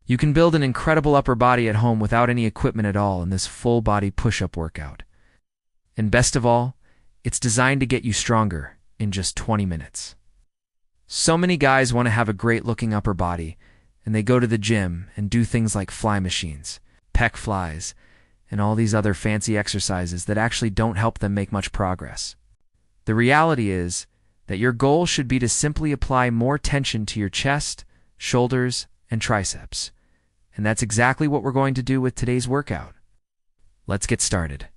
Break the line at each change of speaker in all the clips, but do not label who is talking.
You can build an incredible upper body at home without any equipment at all in this full-body push-up workout. And best of all, it's designed to get you stronger in just 20 minutes. So many guys want to have a great-looking upper body, and they go to the gym and do things like fly machines, pec flies, and all these other fancy exercises that actually don't help them make much progress. The reality is that your goal should be to simply apply more tension to your chest, shoulders, and triceps. And that's exactly what we're going to do with today's workout. Let's get started.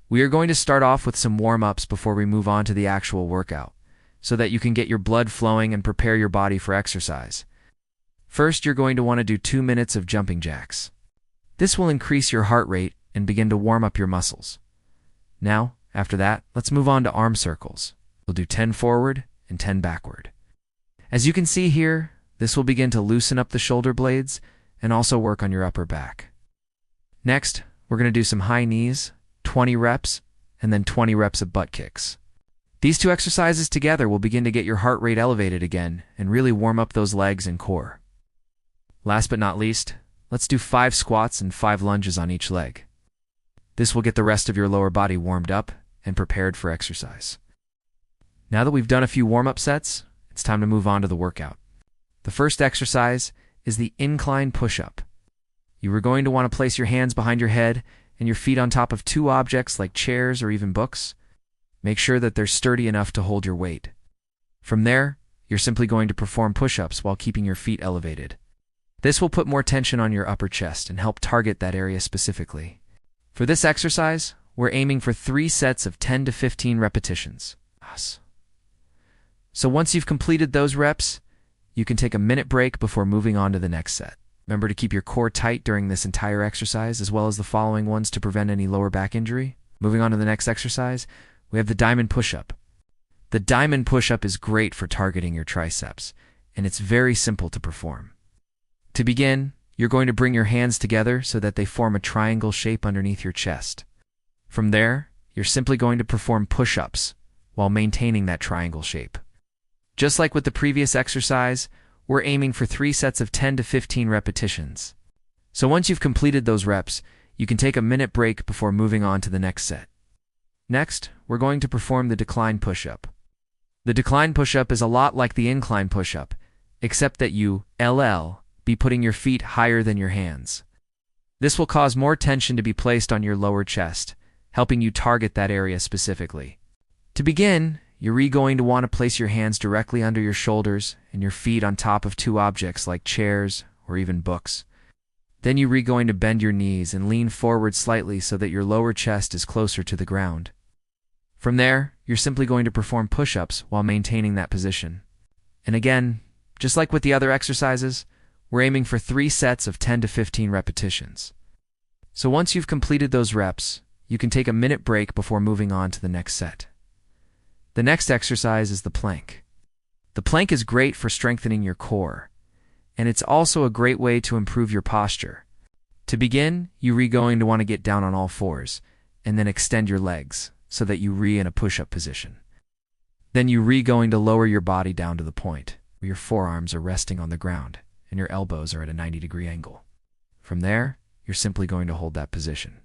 We are going to start off with some warm-ups before we move on to the actual workout, so that you can get your blood flowing and prepare your body for exercise. First, you're going to want to do 2 minutes of jumping jacks. This will increase your heart rate and begin to warm up your muscles. Now, after that, let's move on to arm circles. We'll do 10 forward and 10 backward. As you can see here, this will begin to loosen up the shoulder blades and also work on your upper back. Next, we're going to do some high knees, 20 reps, and then 20 reps of butt kicks. These two exercises together will begin to get your heart rate elevated again and really warm up those legs and core. Last but not least, let's do 5 squats and 5 lunges on each leg. This will get the rest of your lower body warmed up and prepared for exercise. Now that we've done a few warm-up sets, it's time to move on to the workout. The first exercise is the incline push-up. You are going to want to place your hands behind your head and your feet on top of 2 objects like chairs or even books. Make sure that they're sturdy enough to hold your weight. From there, you're simply going to perform push-ups while keeping your feet elevated. This will put more tension on your upper chest and help target that area specifically. For this exercise, we're aiming for 3 sets of 10 to 15 repetitions. So once you've completed those reps, you can take a minute break before moving on to the next set. Remember to keep your core tight during this entire exercise, as well as the following ones to prevent any lower back injury. Moving on to the next exercise, we have the diamond push-up. The diamond push-up is great for targeting your triceps, and it's very simple to perform. To begin, you're going to bring your hands together so that they form a triangle shape underneath your chest. From there, you're simply going to perform push-ups while maintaining that triangle shape. Just like with the previous exercise, we're aiming for 3 sets of 10 to 15 repetitions. So once you've completed those reps, you can take a minute break before moving on to the next set. Next, we're going to perform the decline push-up. The decline push-up is a lot like the incline push-up, except that you be putting your feet higher than your hands. This will cause more tension to be placed on your lower chest, helping you target that area specifically. To begin, you're going to want to place your hands directly under your shoulders and your feet on top of 2 objects like chairs or even books. Then you're going to bend your knees and lean forward slightly so that your lower chest is closer to the ground. From there, you're simply going to perform push-ups while maintaining that position. And again, just like with the other exercises, we're aiming for 3 sets of 10 to 15 repetitions. So once you've completed those reps, you can take a minute break before moving on to the next set. The next exercise is the plank. The plank is great for strengthening your core, and it's also a great way to improve your posture. To begin, you're going to want to get down on all 4s, and then extend your legs so that you're in a push-up position. Then you're going to lower your body down to the point where your forearms are resting on the ground and your elbows are at a 90-degree angle. From there, you're simply going to hold that position.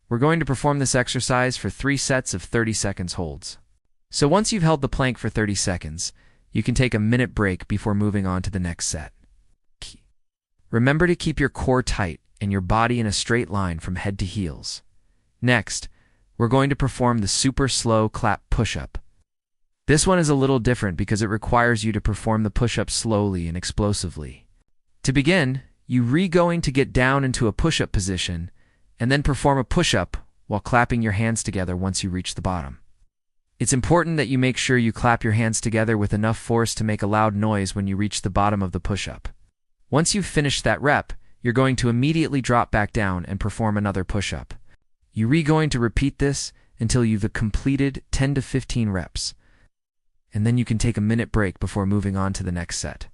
We're going to perform this exercise for 3 sets of 30 seconds holds. So once you've held the plank for 30 seconds, you can take a minute break before moving on to the next set. Remember to keep your core tight and your body in a straight line from head to heels. Next, we're going to perform the super slow clap push-up. This one is a little different because it requires you to perform the push-up slowly and explosively. To begin, you're going to get down into a push-up position and then perform a push-up while clapping your hands together once you reach the bottom. It's important that you make sure you clap your hands together with enough force to make a loud noise when you reach the bottom of the push-up. Once you've finished that rep, you're going to immediately drop back down and perform another push-up. You're going to repeat this until you've completed 10 to 15 reps. And then you can take a minute break before moving on to the next set.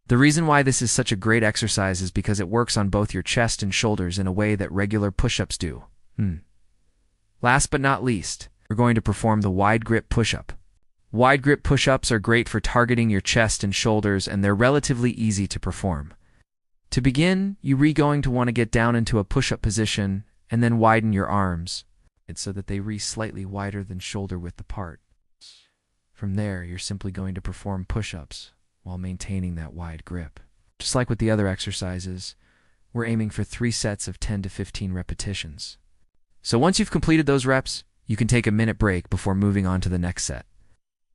The reason why this is such a great exercise is because it works on both your chest and shoulders in a way that regular push-ups do. Last but not least, we're going to perform the wide grip push-up. Wide grip push-ups are great for targeting your chest and shoulders, and they're relatively easy to perform. To begin, you're going to want to get down into a push-up position and then widen your arms so that they reach slightly wider than shoulder width apart. From there, you're simply going to perform push-ups while maintaining that wide grip. Just like with the other exercises, we're aiming for 3 sets of 10 to 15 repetitions. So once you've completed those reps, you can take a minute break before moving on to the next set.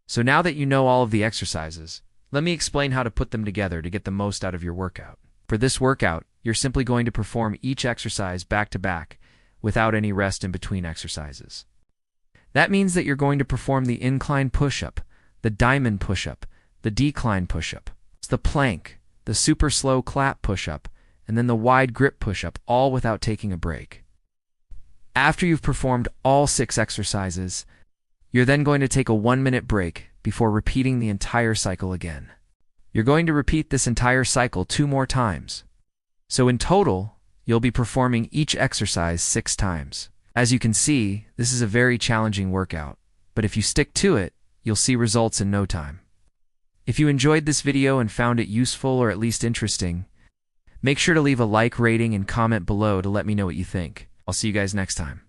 So now that you know all of the exercises, let me explain how to put them together to get the most out of your workout. For this workout, you're simply going to perform each exercise back to back without any rest in between exercises. That means that you're going to perform the incline push-up, the diamond push-up, the decline push-up, the plank, the super slow clap push-up, and then the wide grip push-up, all without taking a break. After you've performed all 6 exercises, you're then going to take a 1-minute break before repeating the entire cycle again. You're going to repeat this entire cycle 2 more times. So in total, you'll be performing each exercise 6 times. As you can see, this is a very challenging workout, but if you stick to it, you'll see results in no time. If you enjoyed this video and found it useful or at least interesting, make sure to leave a like, rating, and comment below to let me know what you think. I'll see you guys next time.